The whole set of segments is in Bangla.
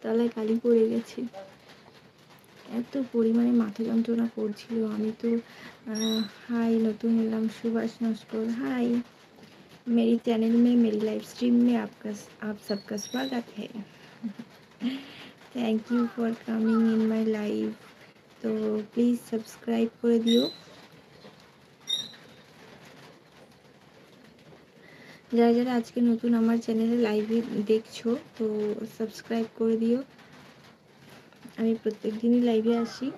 তলায় কালি পড়ে গেছে। এত পরিমাণে মাথা যন্ত্রণা করছিল। আমি তো हाय नतून एलाम सुभाष नस्कर हाय मेरी चैनल में मेरी लाइव स्ट्रीम में आप सबका स्वागत है। Thank you for coming in my live. तो प्लीज़ सब्सक्राइब कर दियो। যারা যারা আজকে নতুন আমার চ্যানেলে লাইভে দেখছো তো সাবস্ক্রাইব করে দিও। আমি প্রত্যেক দিনই লাইভে আসি,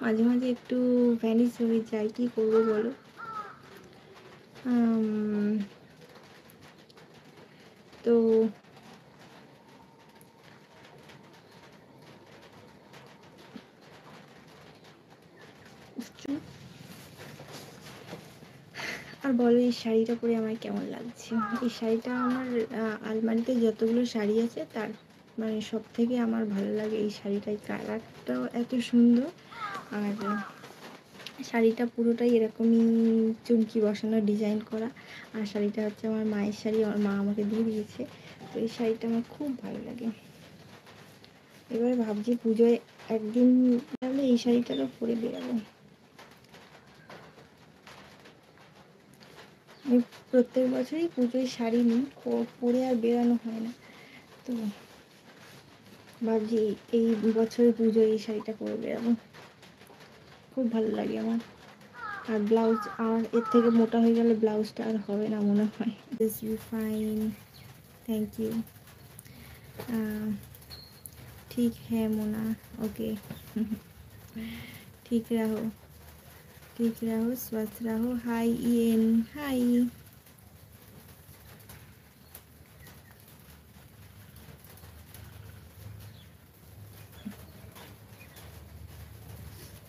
মাঝে মাঝে একটু ভ্যানিশ হয়ে যায়, কি করবো বলো। তো আর বলো এই শাড়িটা পরে আমার কেমন লাগছে। এই শাড়িটা আমার আলমারিতে যতগুলো শাড়ি আছে তার মানে সব থেকে আমার ভালো লাগে এই শাড়িটার কালারটাও এত সুন্দর। আর শাড়িটা পুরোটাই এরকমই চুমকি বসানো ডিজাইন করা। আর শাড়িটা হচ্ছে আমার মায়ের শাড়ি, আমার মা আমাকে দিয়ে দিয়েছে। তো এই শাড়িটা আমার খুব ভালো লাগে। এবারে ভাবছি পুজোয় একদিন তাহলে এই শাড়িটারও পরে বেরাবো। আমি প্রত্যেক বছরই পুজোয় শাড়ি নিই, পরে আর বেরানো হয় না। তো ভাবছি এই বছর পুজোয় এই শাড়িটা পরে বেরাবো, খুব ভালো লাগে আমার। আর ব্লাউজ আর এর থেকে মোটা হয়ে গেলে ব্লাউজটা আর হবে না মনে হয়। This you fine, thank you. ठीक है मोना, ओके। ठीक रहो स्वस्थ रहो। Hi Ian, hi.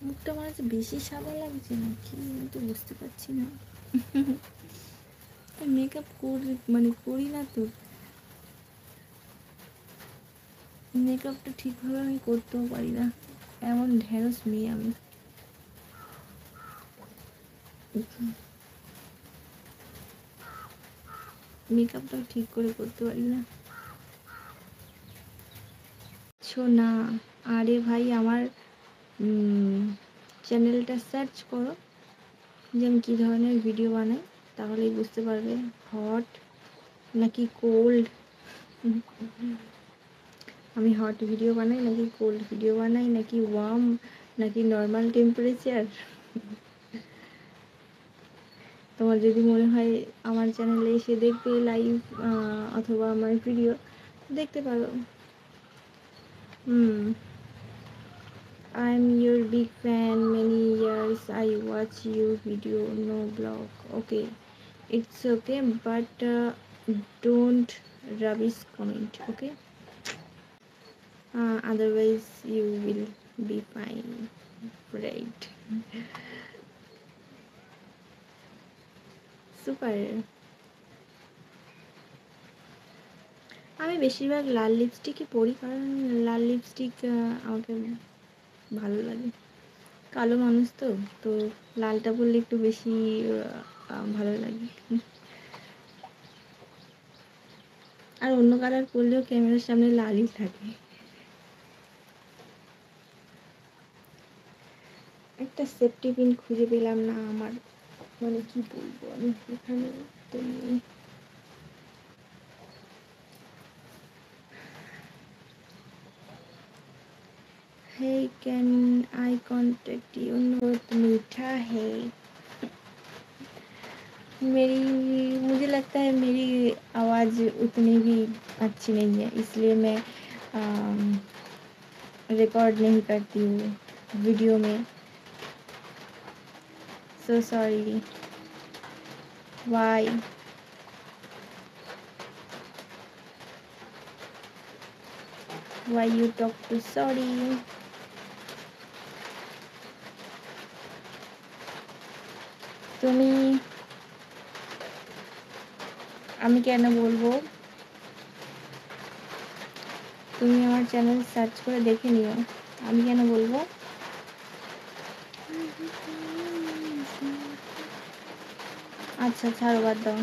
মুখটা আমার কাছে বেশি সাদা লাগছে না কি আমি তো বুঝতে পারছি না। মেকআপ করি না তো, মেকআপটা ঠিকভাবে আমি করতেও পারি না, এমন ঢেঁড়স মেয়ে আমি। মেকআপটাও ঠিক করে করতে পারি না। না আরে ভাই আমার চ্যানেলটা সার্চ করো যে আমি কী ধরনের ভিডিও বানাই, তাহলেই বুঝতে পারবে হট নাকি কোল্ড। আমি হট ভিডিও বানাই নাকি কোল্ড ভিডিও বানাই, নাকি ওয়ার্ম নাকি নর্মাল টেম্পারেচার। তোমার যদি মনে হয় আমার চ্যানেলে এসে দেখবে লাইভ অথবা আমার ভিডিও দেখতে পারো। I'm your big fan, many years I watch you video, no blog. Okay, it's okay, but don't rubbish comment, okay? Otherwise you will be fine, right? Super. আমি বেশিরভাগ লাল লিপস্টিকই পরি, কারণ লাল লিপস্টিক আমাকে ভালো লাগে। কালো মানুষ তো তো লালটা পরলে একটু বেশি ভালো লাগে। আর অন্য কালার পরলেও ক্যামেরার সামনে লালই থাকে। একটা সেফটি পিন খুঁজে পেলাম না আমার, মানে কি বলবো আমি এখানে তো নেই। Hey, can I contact you? बहुत मीठा है मुझे लगता है मेरी आवाज़ उतनी भी अच्छी नहीं है, इसलिए मैं रिकॉर्ड नहीं करती हूँ वीडियो में। So sorry. Why? Why you talk to sorry? তুমি আমি কেন বলবো, তুমি আমার চ্যানেল সার্চ করে দেখে নিও, আমি কেন বলবো। আচ্ছা ছাড়ো, বাদ দাও।